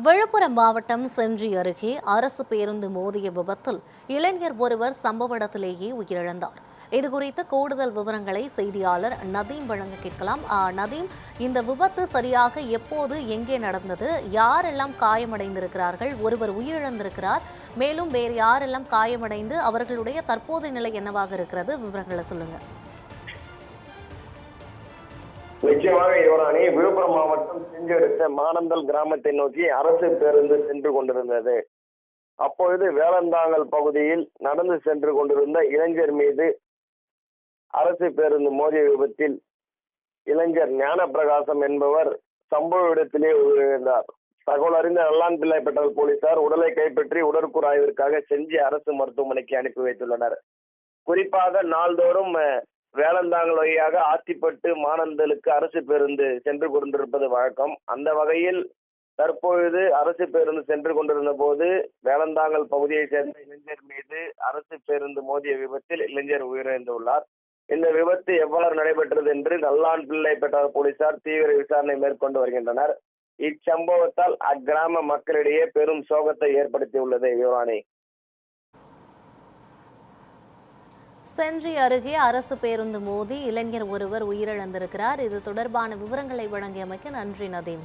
விழுப்புரம் மாவட்டம் செஞ்சி அருகே அரசு பேருந்து மோதிய விபத்தில் இளைஞர் ஒருவர் சம்பவ இடத்திலேயே உயிரிழந்தார். இதுகுறித்த கூடுதல் விவரங்களை செய்தியாளர் நதீம் வழங்க கேட்கலாம். நதீம், இந்த விபத்து சரியாக எப்போது, எங்கே நடந்தது? யாரெல்லாம் காயமடைந்திருக்கிறார்கள்? ஒருவர் உயிரிழந்திருக்கிறார். மேலும் வேறு யாரெல்லாம் காயமடைந்து அவர்களுடைய தற்போதைய நிலை என்னவாக இருக்கிறது? விவரங்களை சொல்லுங்க. நிச்சயமாக யுவராணி, விழுப்புரம் மாவட்டம் செஞ்சி அடுத்த மானந்தல் கிராமத்தை நோக்கி அரசு பேருந்து சென்று கொண்டிருந்தது. அப்பொழுது வேலந்தாங்கல் பகுதியில் நடந்து சென்று கொண்டிருந்த இளைஞர் மீது அரசு பேருந்து மோதிய விபத்தில் இளைஞர் ஞானப்பிரகாசம் என்பவர் சம்பவ இடத்திலே உயிரிழந்தார். தகவல் அறிந்த நல்லான்பிள்ளை பெற்றால் போலீசார் உடலை கைப்பற்றி உடற்கூறு ஆய்விற்காக செஞ்சி அரசு மருத்துவமனைக்கு அனுப்பி வைத்துள்ளனர். குறிப்பாக நாள்தோறும் வேலந்தாங்கல் வழியாக ஆத்திப்பட்டு மானந்தலுக்கு அரசு பேருந்து சென்று கொண்டிருப்பது வழக்கம். அந்த வகையில் தற்பொழுது அரசு பேருந்து சென்று கொண்டிருந்த போது வேலந்தாங்கல் பகுதியை சேர்ந்த இளைஞர் மீது அரசு பேருந்து மோதிய விபத்தில் இளைஞர் உயிரிழந்துள்ளார். இந்த விபத்து எவ்வாறு நடைபெற்றது என்று நல்லான்பிள்ளை பெற்றார் போலீசார் தீவிர விசாரணை மேற்கொண்டு வருகின்றனர். இச்சம்பவத்தால் அக்கிராம மக்களிடையே பெரும் சோகத்தை ஏற்படுத்தியுள்ளது. யுவராணி, செஞ்சி அருகே அரசு பேருந்து மோதி இளைஞர் ஒருவர் உயிரிழந்திருக்கிறார். இது தொடர்பான விவரங்களை வழங்கியமைக்கு நன்றி நதீம்.